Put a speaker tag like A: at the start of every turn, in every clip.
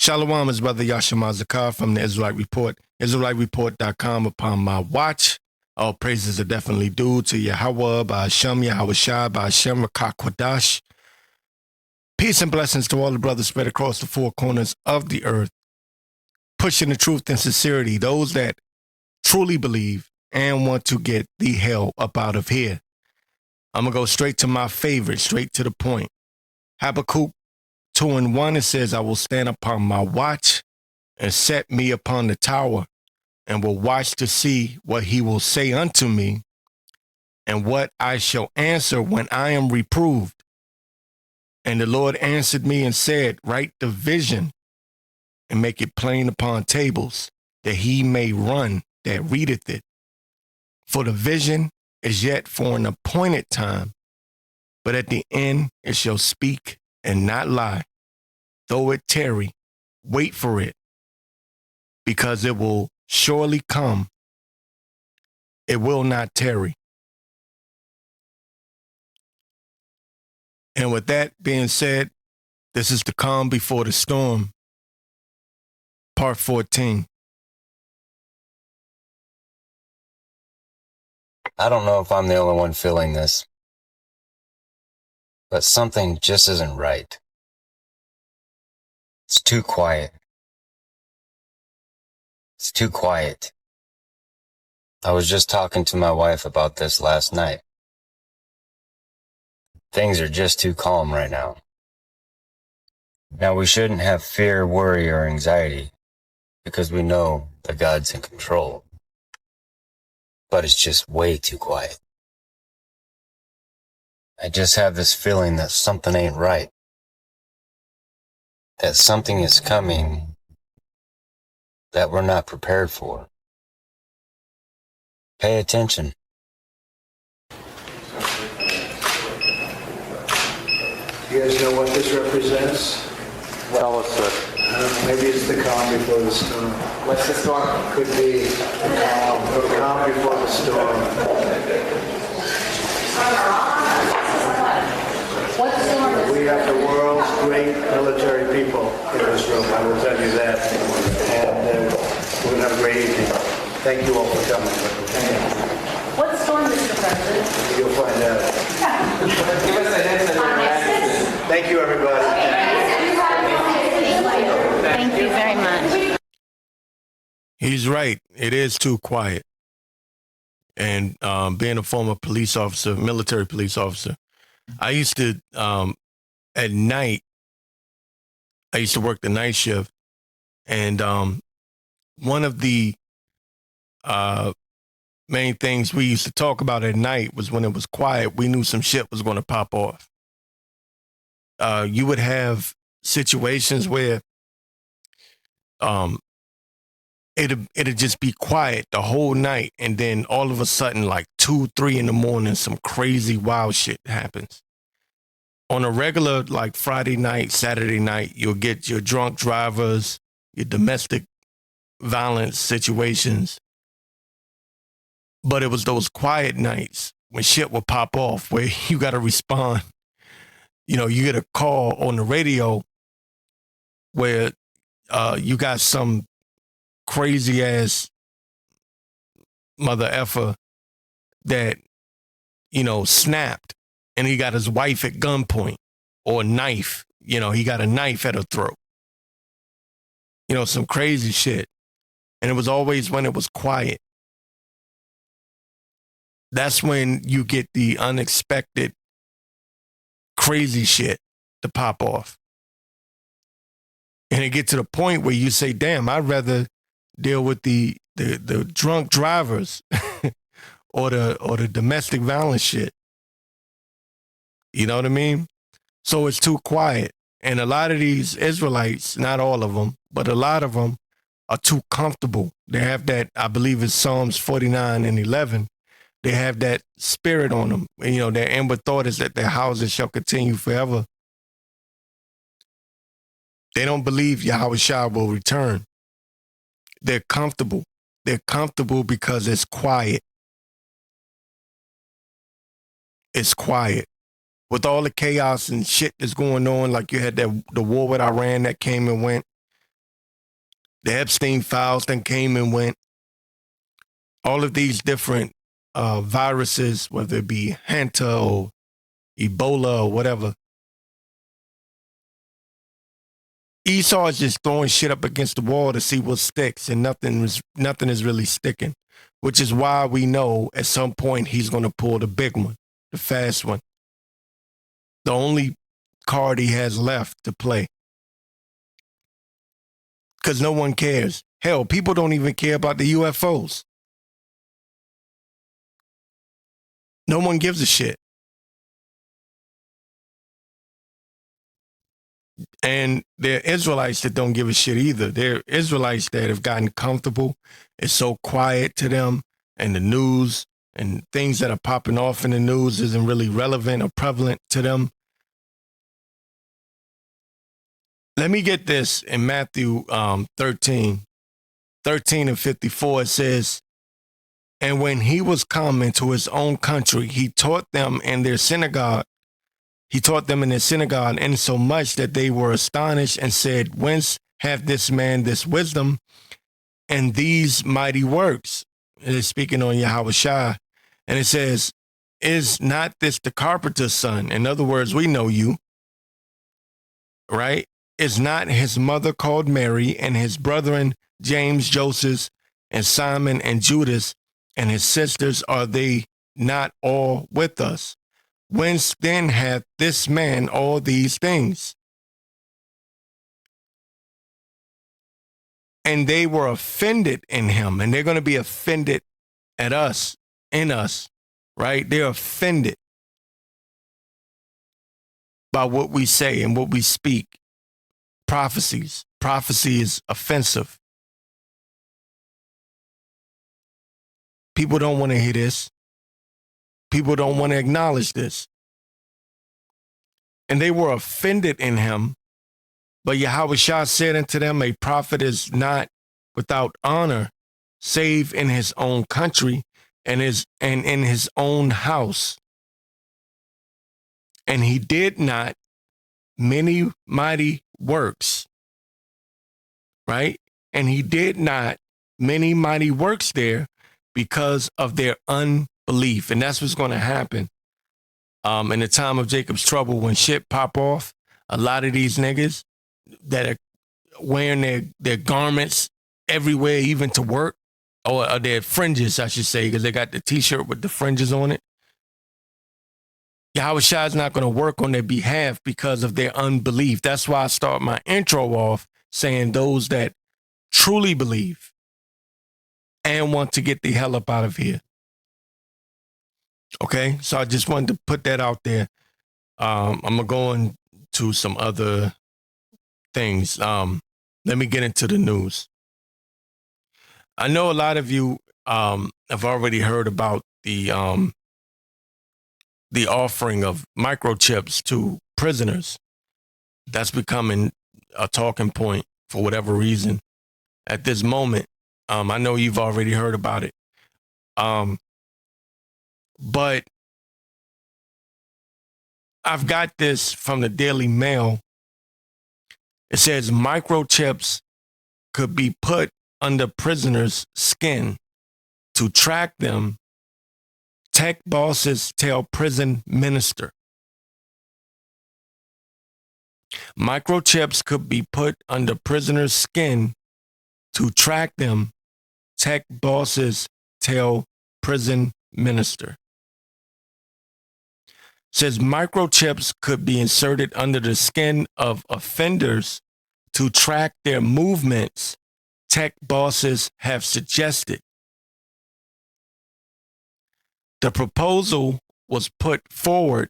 A: Shalom is Brother Yashima Zakar from the Israelite Report, IsraeliteReport.com. Upon my watch, all praises are definitely due to Yahweh, Ba'ashem, Yahweh Shai, Ba'ashem, Rakak Kwadash. Peace and blessings to all the brothers spread across the four corners of the earth, pushing the truth and sincerity, those that truly believe and want to get the hell up out of here. I'm going to go straight to my favorite, straight to the point. Habakkuk 2:1, it says, I will stand upon my watch and set me upon the tower and will watch to see what he will say unto me and what I shall answer when I am reproved. And the Lord answered me and said, write the vision and make it plain upon tables, that he may run that readeth it. For the vision is yet for an appointed time, but at the end it shall speak and not lie. Though it tarry, wait for it, because it will surely come. It will not tarry. And with that being said, this is the calm before the storm, part 14.
B: I don't know if I'm the only one feeling this, but something just isn't right. It's too quiet. It's too quiet. I was just talking to my wife about this last night. Things are just too calm right now. Now, we shouldn't have fear, worry, or anxiety because we know that God's in control. But it's just way too quiet. I just have this feeling that something ain't right. That something is coming that we're not prepared for. Pay attention.
C: You guys know what this represents?
D: Tell us, sir.
C: Maybe it's the calm before the storm.
D: What's the storm?
C: Could be the calm before the storm. We have the world's great military people in this room, I will tell you that. And we're going to have a great evening. Thank you all for coming.
E: What storm, Mr. President?
C: You'll find out.
D: Give us a hint of
C: Thank you, everybody.
E: Thank you very much.
A: He's right. It is too quiet. And being a former police officer, military police officer, I used to, at night, I used to work the night shift. And one of the main things we used to talk about at night was when it was quiet, we knew some shit was going to pop off. You would have situations where it'd just be quiet the whole night, and then all of a sudden, like 2, 3 in the morning, some crazy wild shit happens. On a regular, like Friday night, Saturday night, you'll get your drunk drivers, your domestic violence situations. But it was those quiet nights when shit would pop off, where you got to respond. You know, you get a call on the radio where you got some crazy ass mother effer that, you know, snapped, and he got his wife at gunpoint, or a knife. You know, he got a knife at her throat. You know, some crazy shit. And it was always when it was quiet. That's when you get the unexpected crazy shit to pop off. And it get to the point where you say, damn, I'd rather deal with the drunk drivers or the domestic violence shit. You know what I mean? So it's too quiet. And a lot of these Israelites, not all of them, but a lot of them are too comfortable. They have that, I believe it's Psalms 49:11. They have that spirit on them. And, you know, their inward thought is that their houses shall continue forever. They don't believe Yahweh Shai will return. They're comfortable. They're comfortable because it's quiet. It's quiet. With all the chaos and shit that's going on, like you had the war with Iran that came and went, The Epstein files then came and went. All of these different viruses, whether it be Hanta or Ebola or whatever. Esau is just throwing shit up against the wall to see what sticks, and nothing is really sticking, which is why we know at some point he's going to pull the big one, the fast one. The only card he has left to play. Because no one cares. Hell, people don't even care about the UFOs. No one gives a shit. And there are Israelites that don't give a shit either. There are Israelites that have gotten comfortable. It's so quiet to them, and the news and things that are popping off in the news isn't really relevant or prevalent to them. Let me get this in Matthew 13 and 54. It says, and when he was come into his own country, he taught them in their synagogue. He taught them in their synagogue, insomuch that they were astonished and said, whence hath this man this wisdom and these mighty works? It is speaking on Yahushua. And it says, is not this the carpenter's son? In other words, we know you, right? Is not his mother called Mary, and his brethren James, Joseph, and Simon, and Judas, and his sisters, are they not all with us? Whence then hath this man all these things? And they were offended in him, and they're going to be offended at us, in us, right? They're offended by what we say and what we speak. Prophecies. Prophecy is offensive. People don't want to hear this. People don't want to acknowledge this. And they were offended in him. But Yahushua said unto them, a prophet is not without honor, save in his own country and in his own house. And he did not many mighty works, right? And he did not many mighty works there because of their unbelief. And that's what's going to happen in the time of Jacob's trouble. When shit pop off, a lot of these niggas that are wearing their garments everywhere, even to work, or their fringes, I should say, because they got the t-shirt with the fringes on it. Yahushua is not going to work on their behalf because of their unbelief. That's why I start my intro off saying those that truly believe and want to get the hell up out of here. Okay, so I just wanted to put that out there. I'm going to go into some other things. Let me get into the news. I know a lot of you have already heard about the offering of microchips to prisoners. That's becoming a talking point for whatever reason at this moment. I know you've already heard about it. But I've got this from the Daily Mail. It says microchips could be put under prisoners' skin to track them. Tech bosses tell prison minister. Microchips could be put under prisoners' skin to track them. Tech bosses tell prison minister. Says microchips could be inserted under the skin of offenders to track their movements, tech bosses have suggested. The proposal was put forward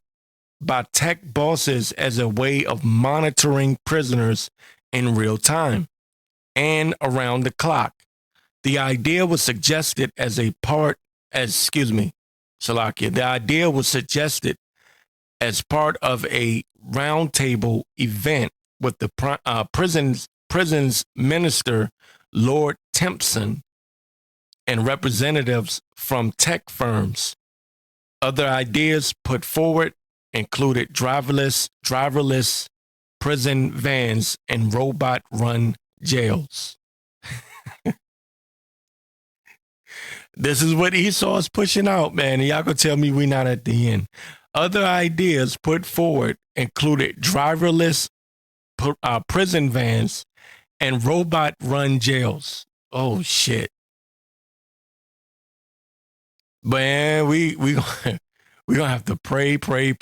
A: by tech bosses as a way of monitoring prisoners in real time and around the clock. The idea was suggested The idea was suggested as part of a roundtable event with the prisons minister, Lord Tempson, and representatives from tech firms. Other ideas put forward included driverless prison vans and robot-run jails. This is what Esau is pushing out, man. And y'all gonna tell me we're not at the end. Other ideas put forward included driverless prison vans and robot-run jails. Oh shit, man. We gonna have to pray, because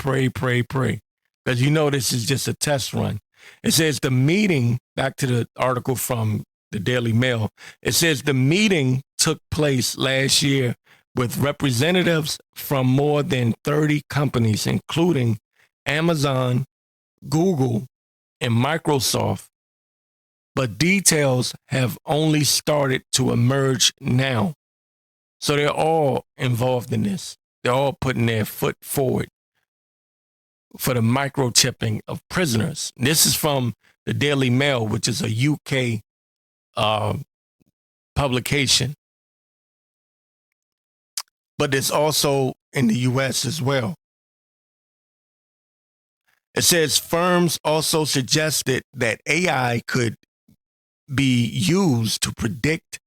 A: you know this is just a test run. It says the meeting. Back to the article from the Daily Mail. It says the meeting took place last year with representatives from more than 30 companies, including Amazon, Google, and Microsoft. But details have only started to emerge now. So they're all involved in this. They're all putting their foot forward for the microchipping of prisoners. This is from the Daily Mail, which is a UK publication. But it's also in the US as well. It says firms also suggested that AI could be used to predict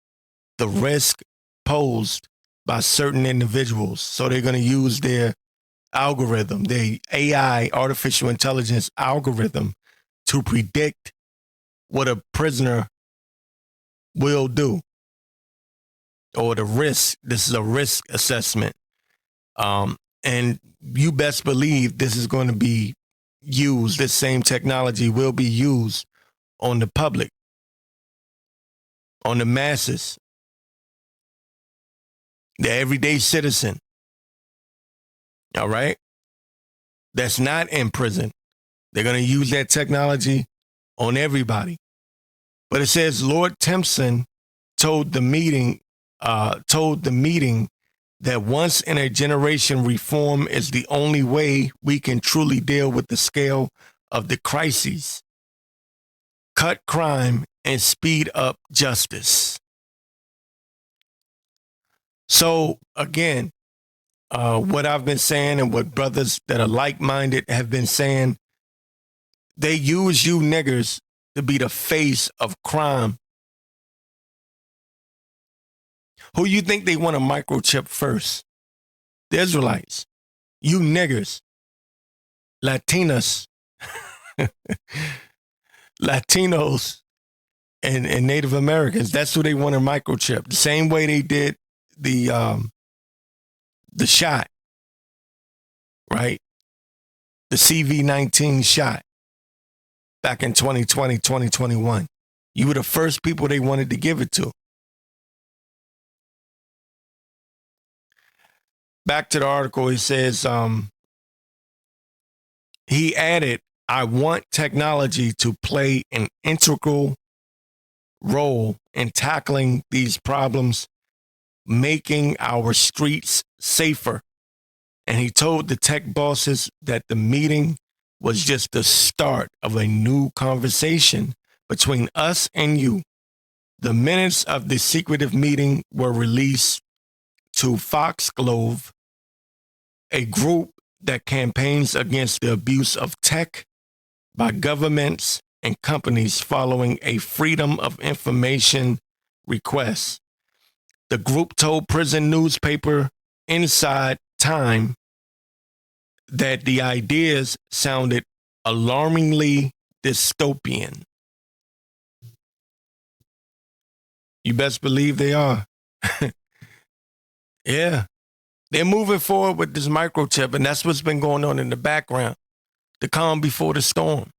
A: the risk posed by certain individuals. So they're going to use their algorithm, the AI, artificial intelligence algorithm, to predict what a prisoner will do, or the risk. This is a risk assessment. And you best believe this is going to be used. This same technology will be used on the public, on the masses, the everyday citizen. All right? That's not in prison. They're going to use that technology on everybody. But it says Lord Timpson told the meeting that once in a generation reform is the only way we can truly deal with the scale of the crises, cut crime, and speed up justice. So again, what I've been saying and what brothers that are like-minded have been saying, they use you niggers to be the face of crime. Who you think they want to microchip first? The Israelites. You niggers. Latinos. Latinos and Native Americans. That's who they want to microchip. The same way they did the shot, right? The CV-19 shot back in 2020, 2021. You were the first people they wanted to give it to. Back to the article, he says, he added, I want technology to play an integral role in tackling these problems, making our streets safer. And he told the tech bosses that the meeting was just the start of a new conversation between us and you. The minutes of the secretive meeting were released to Foxglove, a group that campaigns against the abuse of tech by governments and companies following a Freedom of Information request. The group told prison newspaper Inside Time that the ideas sounded alarmingly dystopian. You best believe they are. Yeah. They're moving forward with this microchip, and that's what's been going on in the background. The calm before the storm.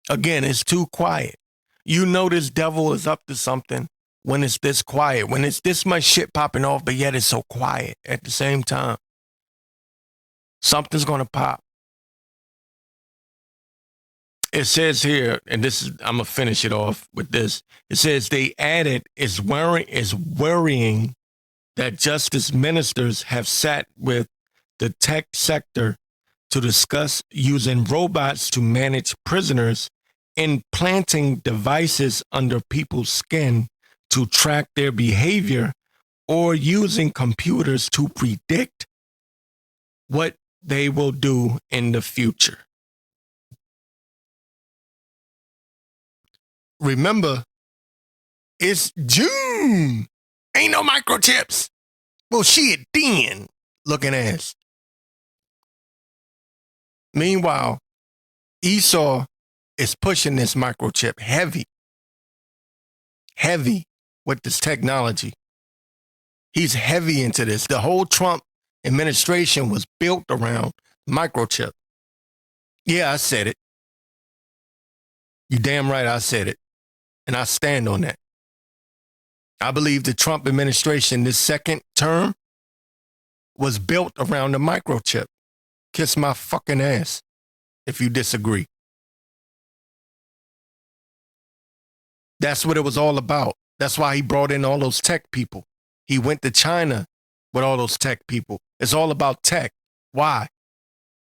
A: Again, it's too quiet. You know this devil is up to something when it's this quiet, when it's this much shit popping off, but yet it's so quiet at the same time. Something's going to pop. It says here, and this is, I'm going to finish it off with this. It says they added, is worrying that justice ministers have sat with the tech sector to discuss using robots to manage prisoners, implanting devices under people's skin to track their behavior, or using computers to predict what they will do in the future. Remember, it's June. Ain't no microchips. Well, shit, then looking ass. Meanwhile, Esau is pushing this microchip heavy with this technology. He's heavy into this. The whole Trump administration was built around microchip. Yeah, I said it. You damn right I said it. And I stand on that. I believe the Trump administration, this second term, was built around the microchip. Kiss my fucking ass if you disagree. That's what it was all about. That's why he brought in all those tech people. He went to China with all those tech people. It's all about tech. Why?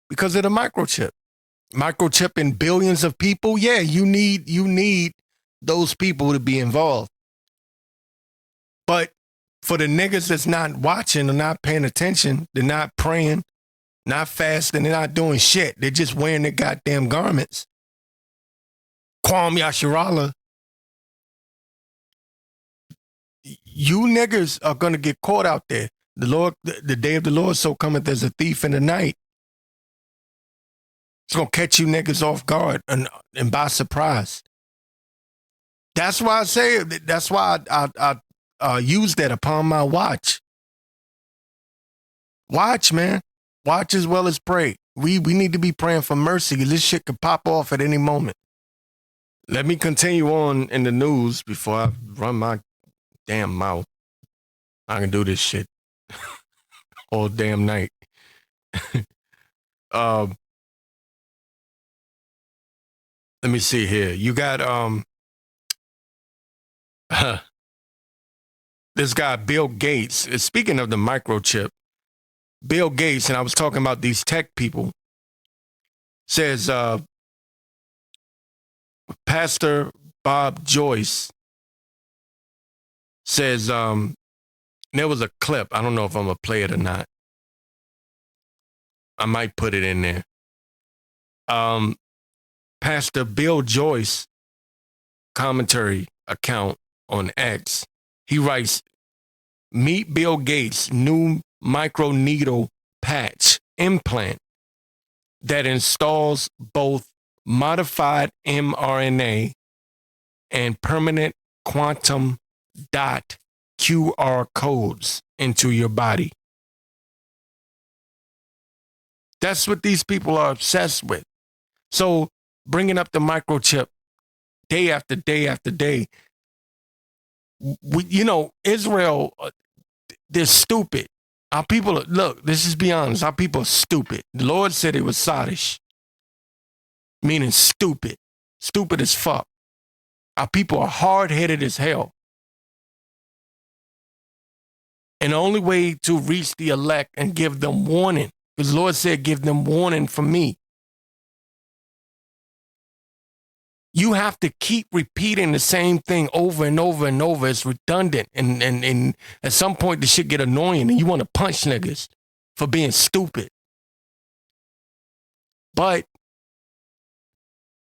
A: Because of the microchip. Microchip in billions of people. Yeah, you need those people to be involved. But for the niggas that's not watching or not paying attention, they're not praying, not fasting, they're not doing shit. They're just wearing their goddamn garments. Kwame Yasharala, you niggas are going to get caught out there. The day of the Lord so cometh as a thief in the night. It's going to catch you niggas off guard and by surprise. That's why I say it. That's why I use that upon my watch. Watch, man. Watch as well as pray. We need to be praying for mercy because this shit could pop off at any moment. Let me continue on in the news before I run my damn mouth. I can do this shit all damn night. Let me see here. You got this guy Bill Gates. Speaking of the microchip, Bill Gates, and I was talking about these tech people, says Pastor Bob Joyce says there was a clip. I don't know if I'm going to play it or not. I might put it in there. Pastor Bill Joyce commentary account on X. He writes, meet Bill Gates' new microneedle patch implant that installs both modified mRNA and permanent quantum dot QR codes into your body. That's what these people are obsessed with. So bringing up the microchip day after day after day, Israel, they're stupid. Our people, look, let's just be honest. Our people are stupid. The Lord said it was sadish, meaning stupid. Stupid as fuck. Our people are hard-headed as hell. And the only way to reach the elect and give them warning, because the Lord said, give them warning from me. You have to keep repeating the same thing over and over and over. It's redundant. And at some point, the shit get annoying and you want to punch niggas for being stupid. But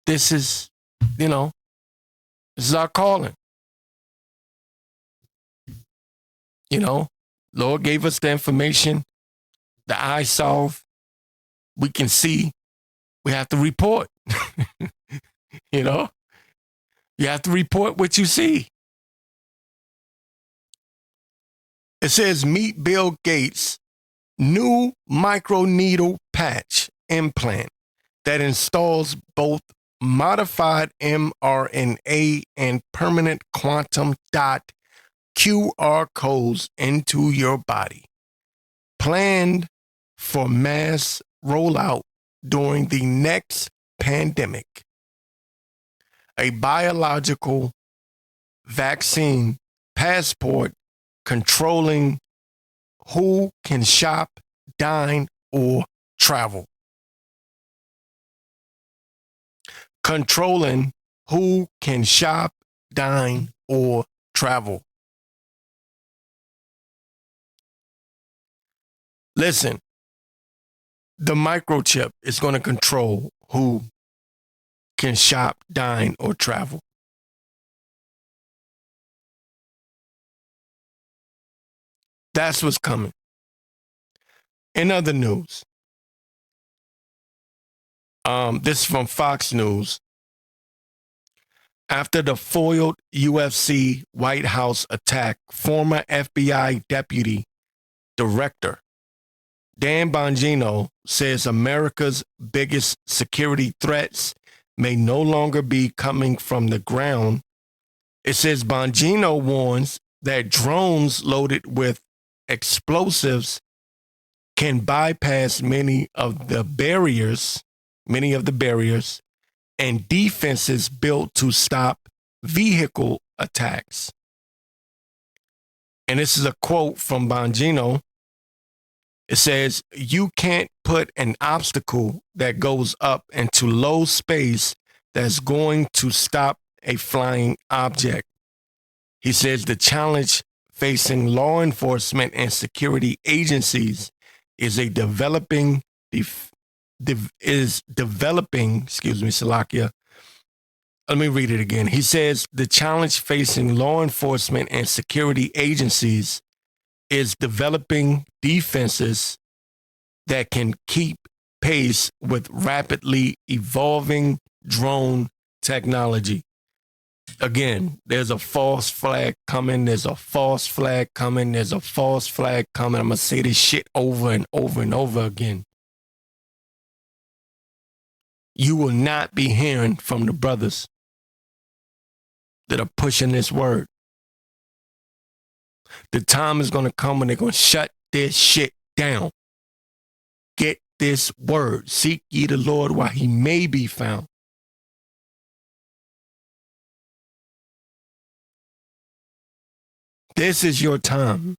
A: this is, this is our calling. Lord gave us the information, the eye solve. We can see. We have to report. You have to report what you see. It says, meet Bill Gates' new microneedle patch implant that installs both modified mRNA and permanent quantum dot QR codes into your body. Planned for mass rollout during the next pandemic. A biological vaccine passport controlling who can shop, dine, or travel. Controlling who can shop, dine, or travel. Listen, the microchip is going to control who can shop, dine, or travel. That's what's coming. In other news, this is from Fox News. After the foiled UFC White House attack, former FBI deputy director Dan Bongino says America's biggest security threats may no longer be coming from the ground. It says Bongino warns that drones loaded with explosives can bypass many of the barriers and defenses built to stop vehicle attacks. And this is a quote from Bongino. It says, "You can't put an obstacle that goes up into low space that's going to stop a flying object." He says the challenge facing law enforcement and security agencies is developing, Salakia. Let me read it again. He says the challenge facing law enforcement and security agencies is developing defenses that can keep pace with rapidly evolving drone technology. Again, there's a false flag coming. There's a false flag coming. There's a false flag coming. I'm going to say this shit over and over and over again. You will not be hearing from the brothers that are pushing this word. The time is going to come when they're going to shut this shit down. Get this word. Seek ye the Lord while he may be found. This is your time.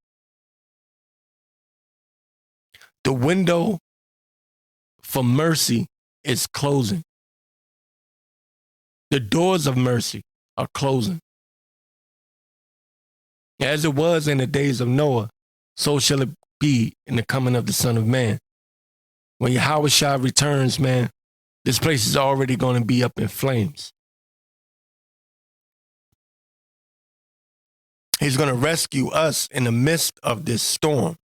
A: The window for mercy is closing. The doors of mercy are closing. As it was in the days of Noah, so shall it be in the coming of the Son of Man. When Yahweh returns, man, this place is already going to be up in flames. He's going to rescue us in the midst of this storm.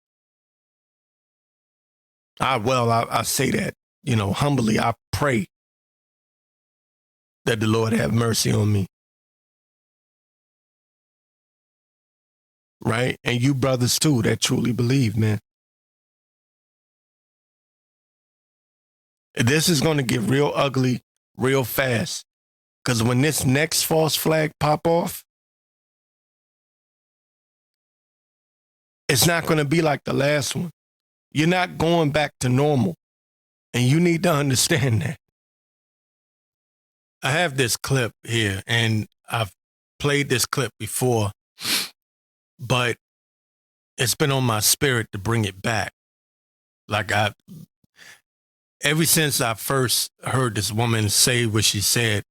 A: I say that, humbly. I pray that the Lord have mercy on me. Right? And you brothers too that truly believe, man. This is going to get real ugly real fast. Because when this next false flag pop off, it's not going to be like the last one. You're not going back to normal. And you need to understand that. I have this clip here, and I've played this clip before, but it's been on my spirit to bring it back. Ever since I first heard this woman say what she said,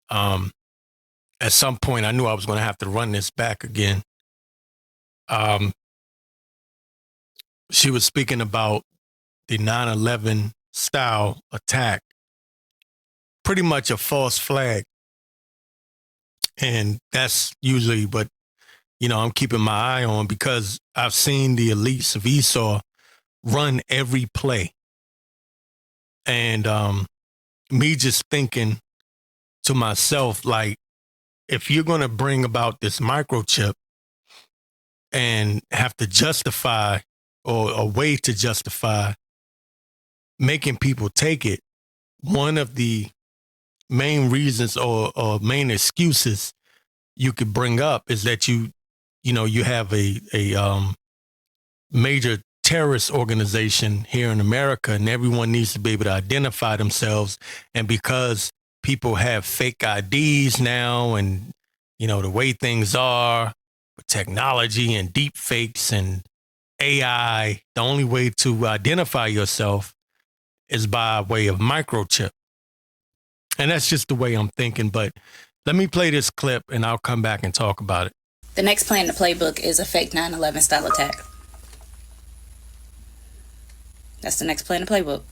A: at some point I knew I was going to have to run this back again. She was speaking about the 9/11 style attack, pretty much a false flag. And that's usually what, I'm keeping my eye on, because I've seen the elites of Esau run every play. And me just thinking to myself, like, if you're going to bring about this microchip and have to justify, or a way to justify making people take it, one of the main reasons or main excuses you could bring up is that you have a major terrorist organization here in America, and everyone needs to be able to identify themselves. And because people have fake IDs now, and the way things are with technology and deep fakes and AI, the only way to identify yourself is by way of microchip. And that's just the way I'm thinking. But let me play this clip and I'll come back and talk about it.
F: The next play in the playbook is a fake 9/11 style attack. That's the next play in the playbook.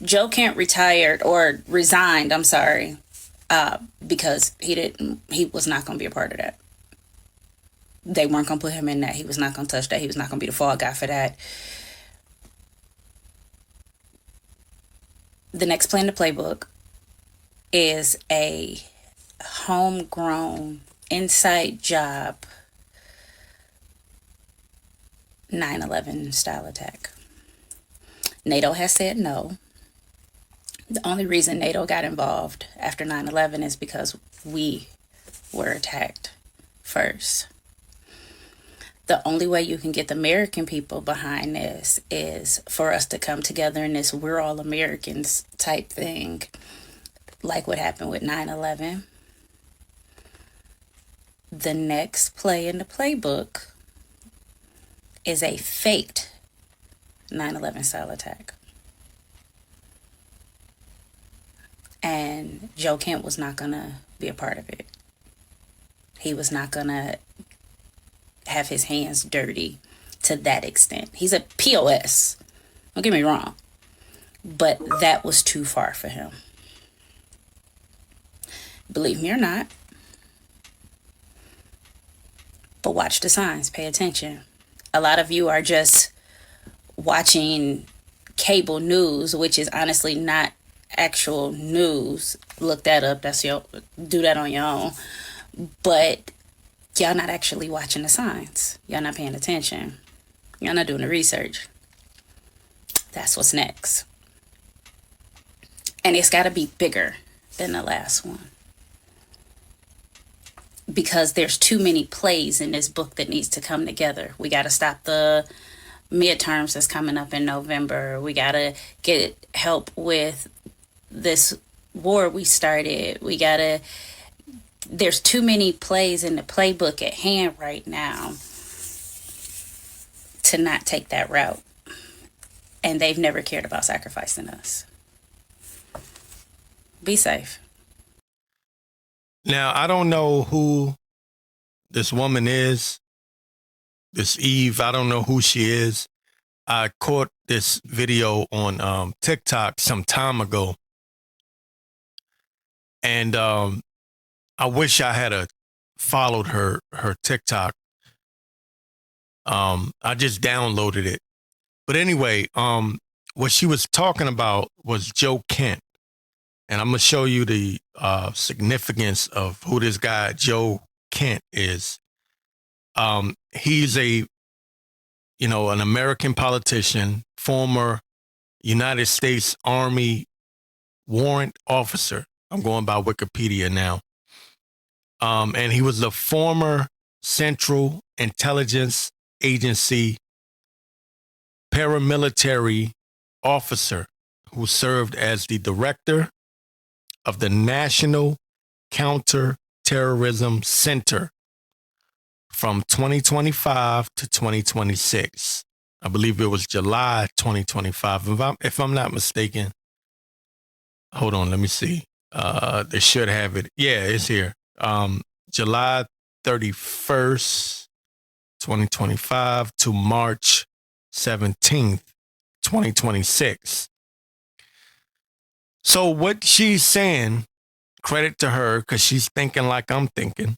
F: Joe Kent resigned, because he was not going to be a part of that. they weren't going to put him in that. He was not going to touch that. He was not going to be the fall guy for that. The next plan, the playbook, is a homegrown inside job 9/11 style attack. NATO has said no. The only reason NATO got involved after 9/11 is because we were attacked first. The only way you can get the American people behind this is for us to come together in this we're all Americans type thing, like what happened with 9/11. The next play in the playbook is a faked 9/11 style attack. And Joe Kent was not going to be a part of it. He was not going to have his hands dirty to that extent. He's a POS. Don't get me wrong. But that was too far for him. Believe me or not. But watch the signs. Pay attention. A lot of you are just watching cable news, which is honestly not actual news. Look that up. Do that on your own. But y'all not actually watching the signs. Y'all not paying attention. Y'all not doing the research. That's what's next. And it's got to be bigger than the last one. Because there's too many plays in this book that needs to come together. We got to stop the midterms that's coming up in November. We got to get help with this war we started. There's too many plays in the playbook at hand right now to not take that route. And they've never cared about sacrificing us. Be safe.
A: Now, I don't know who this woman is, this Eve. I don't know who she is. I caught this video on TikTok some time ago. And I wish I had followed her TikTok. I just downloaded it. But anyway, what she was talking about was Joe Kent. And I'm going to show you the significance of who this guy, Joe Kent, is. He's an American politician, former United States Army warrant officer. I'm going by Wikipedia now. And he was the former Central Intelligence Agency paramilitary officer who served as the director of the National Counterterrorism Center from 2025 to 2026. I believe it was July 2025, if I'm not mistaken. Hold on, let me see. They should have it. Yeah, it's here. July 31st, 2025 to March 17th, 2026. So what she's saying, credit to her, because she's thinking like I'm thinking.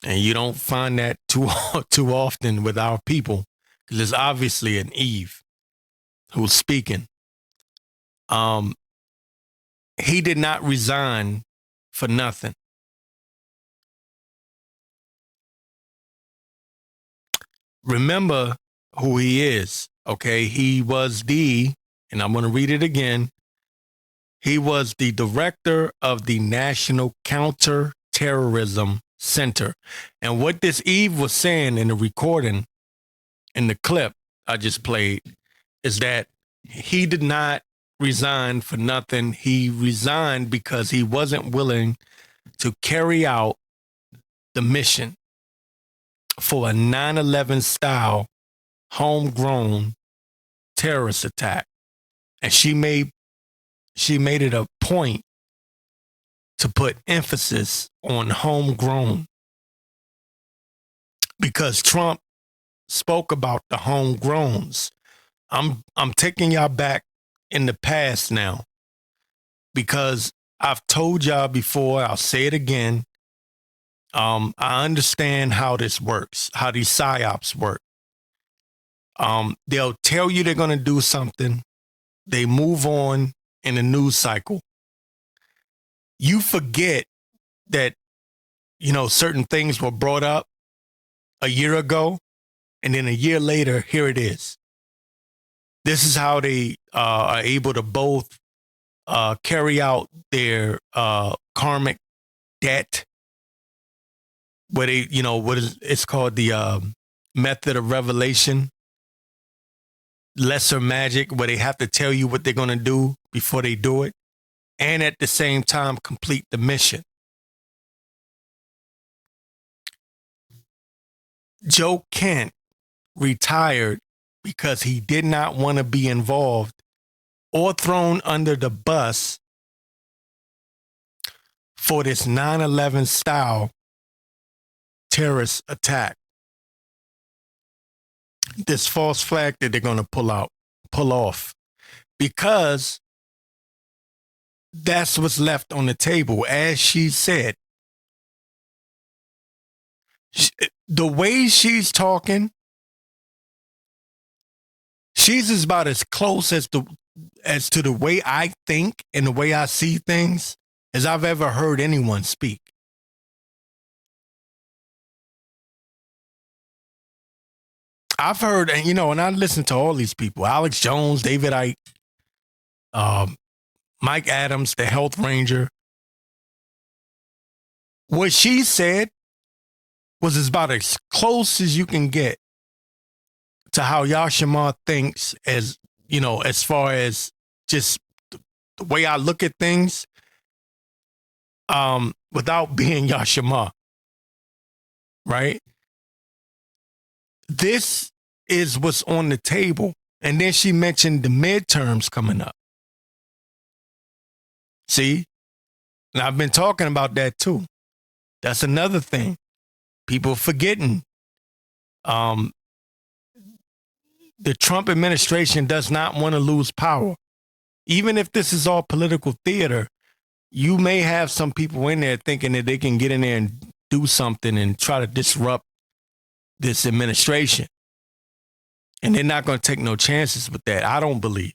A: And you don't find that too often with our people, because there's obviously an Eve who's speaking. He did not resign for nothing. Remember who he is, okay? He was and I'm going to read it again. He was the director of the National Counterterrorism Center. And what this Eve was saying in the recording, in the clip I just played, is that he did not resign for nothing. He resigned because he wasn't willing to carry out the mission for a 9/11 style homegrown terrorist attack. And she made it a point to put emphasis on homegrown, because Trump spoke about the homegrowns. I'm taking y'all back in the past now, because I've told y'all before, I'll say it again. I understand how this works, how these psyops work. They'll tell you they're going to do something. They move on in the news cycle. You forget that, certain things were brought up a year ago, and then a year later, here it is. This is how they are able to both carry out their karmic debt, where they, it's called the method of revelation, lesser magic, where they have to tell you what they're going to do before they do it, and at the same time complete the mission. Joe Kent retired because he did not want to be involved or thrown under the bus for this 9/11 style terrorist attack. This false flag that they're going to pull off, because that's what's left on the table. As she said, the way she's talking, she's about as close as to the way I think and the way I see things as I've ever heard anyone speak. I've heard, and I listen to all these people: Alex Jones, David Icke, Mike Adams, the health ranger. What she said was about as close as you can get to how Yashima thinks, as as far as just the way I look at things, without being Yashima, right? This is what's on the table. And then she mentioned the midterms coming up. See? And I've been talking about that too. That's another thing. People forgetting. The Trump administration does not want to lose power. Even if this is all political theater, you may have some people in there thinking that they can get in there and do something and try to disrupt this administration. And they're not going to take no chances with that. I don't believe.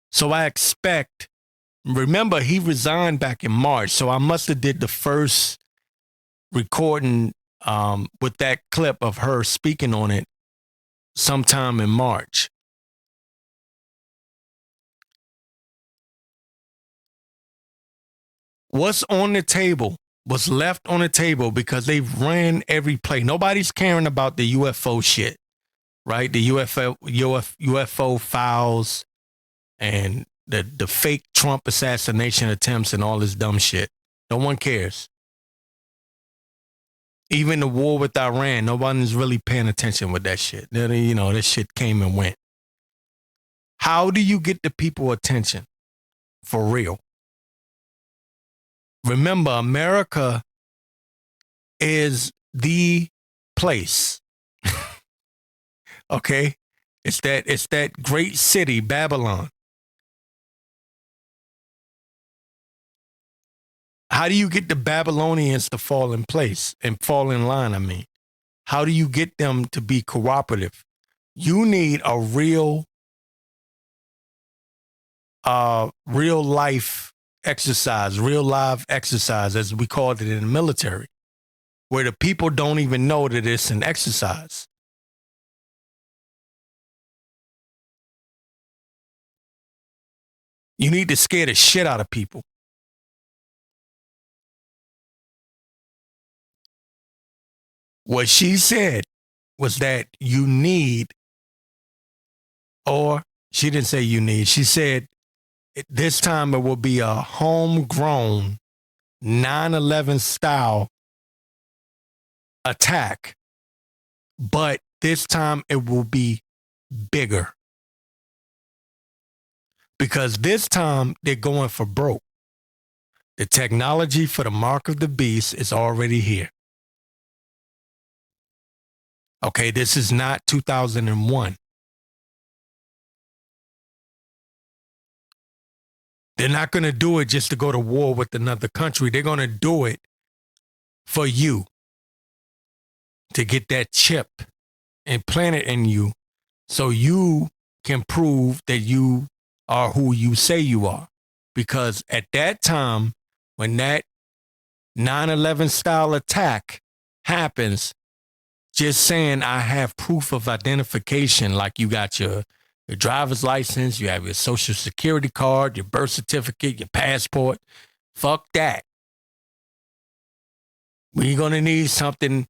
A: So I expect, remember, he resigned back in March. So I must have did the first recording with that clip of her speaking on it sometime in March. What's on the table was left on the table because they've ran every play. Nobody's caring about the UFO shit, right? The UFO files and the fake Trump assassination attempts and all this dumb shit. No one cares. Even the war with Iran, nobody's really paying attention with that shit. This shit came and went. How do you get the people attention? For real. Remember, America is the place. Okay? It's that great city, Babylon. How do you get the Babylonians to fall in place and fall in line? I mean, how do you get them to be cooperative? You need a real life exercise, real live exercise, as we called it in the military, where the people don't even know that it's an exercise. You need to scare the shit out of people. What she said was that you need, or she didn't say you need, she said this time it will be a homegrown 9/11 style attack, but this time it will be bigger. Because this time they're going for broke. The technology for the mark of the beast is already here. Okay, this is not 2001. They're not going to do it just to go to war with another country. They're going to do it for you to get that chip implanted in you so you can prove that you are who you say you are. Because at that time, when that 9/11 style attack happens, just saying I have proof of identification, like you got your driver's license, you have your social security card, your birth certificate, your passport. Fuck that. We're going to need something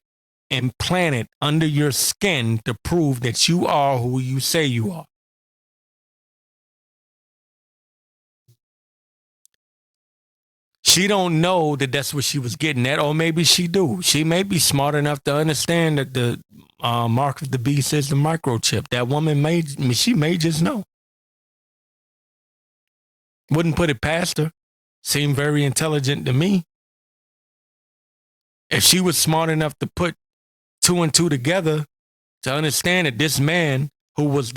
A: implanted under your skin to prove that you are who you say you are. She don't know that that's what she was getting at, or maybe she do. She may be smart enough to understand that the mark of the beast is the microchip. That woman she may just know. Wouldn't put it past her. Seemed very intelligent to me. If she was smart enough to put 2 and 2 together to understand that this man who was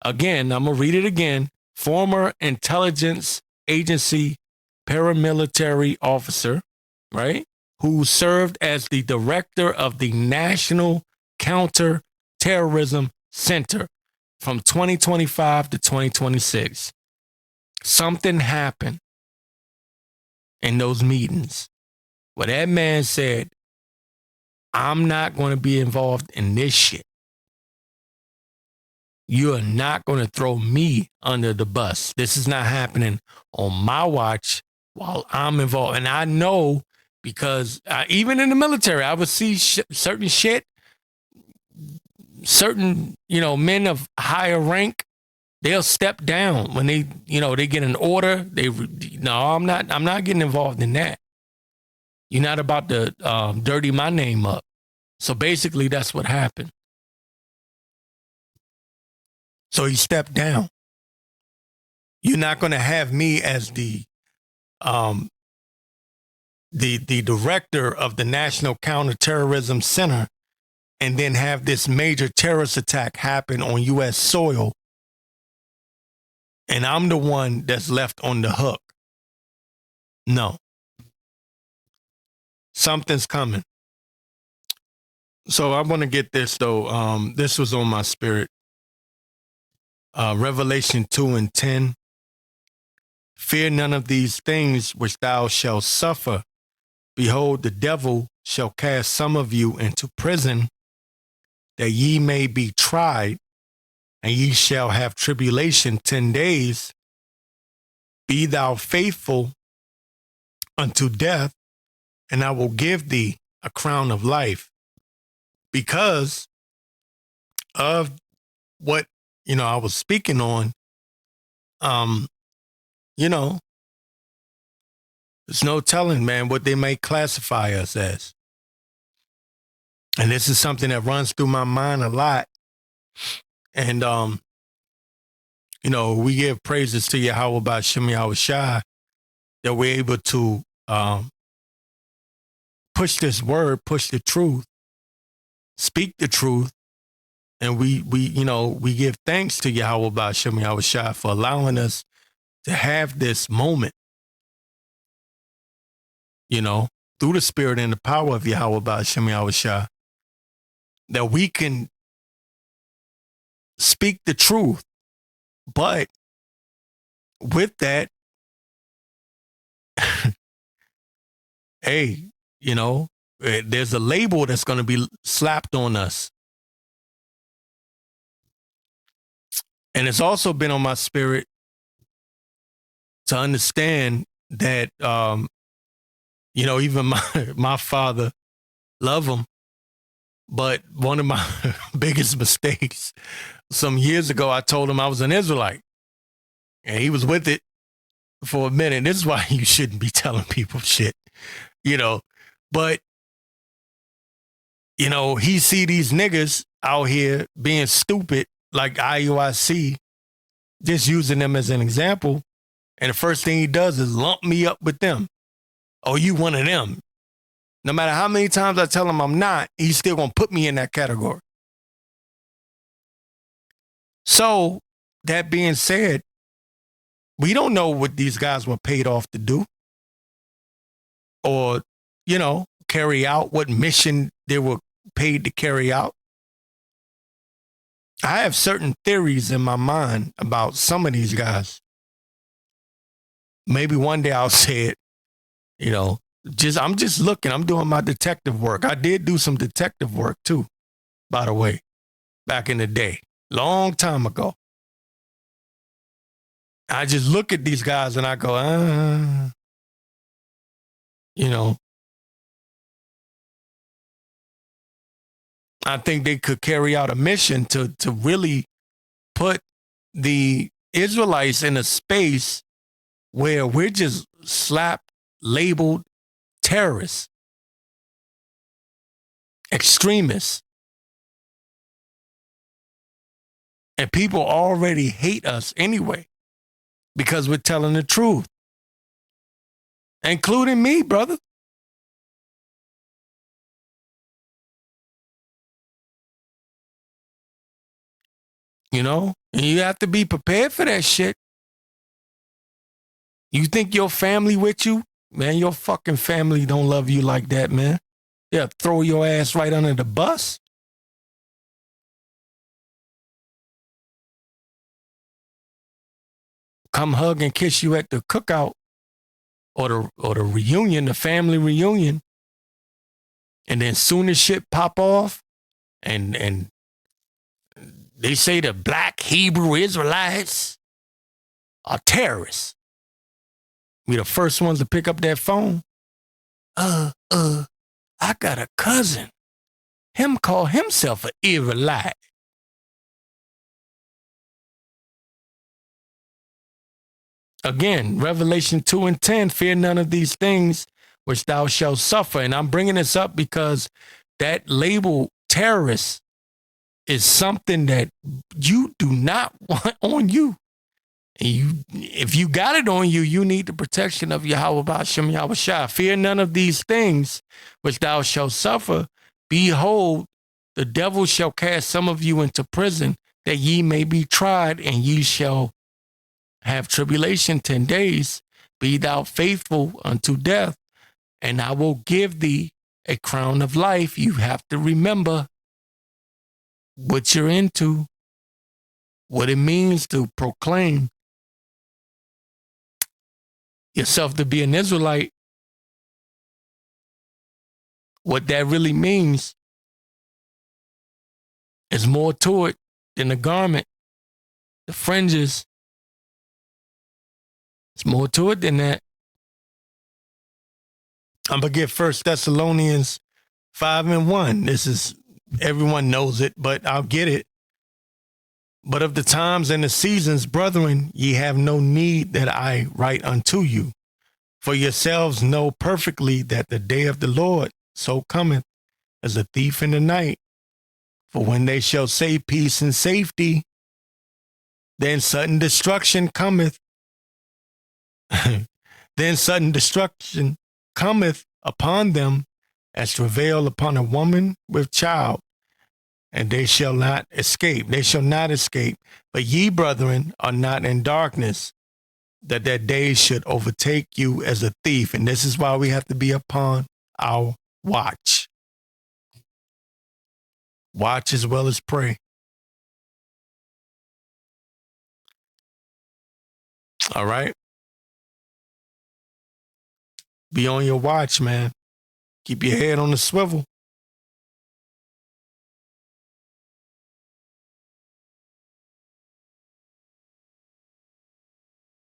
A: again, I'm going to read it again, former intelligence agency paramilitary officer, right? Who served as the director of the National Counter-Terrorism Center from 2025 to 2026. Something happened in those meetings where that man said, I'm not going to be involved in this shit. You are not going to throw me under the bus. This is not happening on my watch while I'm involved. And I know because even in the military, I would see certain shit, certain, men of higher rank, they'll step down when they get an order. I'm not getting involved in that. You're not about to dirty my name up. So basically that's what happened. So he stepped down. You're not going to have me as the director of the National Counterterrorism Center and then have this major terrorist attack happen on U.S. soil. And I'm the one that's left on the hook. No. Something's coming. So I want to get this, though. This was on my spirit. Revelation 2:10. Fear none of these things which thou shalt suffer. Behold, the devil shall cast some of you into prison, that ye may be tried, and ye shall have tribulation 10 days. Be thou faithful unto death, and I will give thee a crown of life. Because of what, I was speaking on, there's no telling, man, what they may classify us as. And this is something that runs through my mind a lot. And, we give praises to Yahweh by Shem Yahweh Shai that we're able to push this word, push the truth, speak the truth. And we give thanks to Yahweh by Shem Yahweh Shai for allowing us to have this moment, through the spirit and the power of Yahweh by Shem Yahweh Shai, that we can speak the truth. But with that, hey, there's a label that's going to be slapped on us. And it's also been on my spirit to understand that, even my father, love him. But one of my biggest mistakes, some years ago, I told him I was an Israelite. And he was with it for a minute. This is why you shouldn't be telling people shit, But, he see these niggas out here being stupid, like IUIC, just using them as an example. And the first thing he does is lump me up with them. Oh, you one of them. No matter how many times I tell him I'm not, he's still going to put me in that category. So, that being said, we don't know what these guys were paid off to do. Or, carry out what mission they were paid to carry out. I have certain theories in my mind about some of these guys. Maybe one day I'll say it, you know, I'm just looking. I'm doing my detective work. I did do some detective work too, by the way, back in the day, long time ago. I just look at these guys and I go, you know, I think they could carry out a mission to really put the Israelites in a space where we're just slapped, labeled terrorists, extremists. And people already hate us anyway because we're telling the truth, including me, brother. You know, and you have to be prepared for that shit. You think your family with you? Man, your fucking family don't love you like that, man. They'll throw your ass right under the bus. Come hug and kiss you at the cookout or the reunion, the family reunion. And then soon as shit pop off and they say the black Hebrew Israelites are terrorists. We the first ones to pick up that phone. I got a cousin. Him call himself an Israelite. Again, Revelation 2:10, fear none of these things which thou shalt suffer. And I'm bringing this up because that label terrorist is something that you do not want on you. And if you got it on you, you need the protection of Yahweh B'Shem Yahweh Shai. Fear none of these things which thou shalt suffer. Behold, the devil shall cast some of you into prison, that ye may be tried, and ye shall have tribulation 10 days. Be thou faithful unto death, and I will give thee a crown of life. You have to remember what you're into, what it means to proclaim yourself to be an Israelite, what that really means is more to it than the garment, the fringes. It's more to it than that. I'm going to get 1 Thessalonians 5:1. This is, everyone knows it, but I'll get it. But of the times and the seasons, brethren, ye have no need that I write unto you. For yourselves know perfectly that the day of the Lord so cometh as a thief in the night. For when they shall say peace and safety, then sudden destruction cometh. Then sudden destruction cometh upon them as travail upon a woman with child, and they shall not escape. They shall not escape. But ye, brethren, are not in darkness, that day should overtake you as a thief. And this is why we have to be upon our watch. Watch as well as pray. All right? Be on your watch, man. Keep your head on the swivel.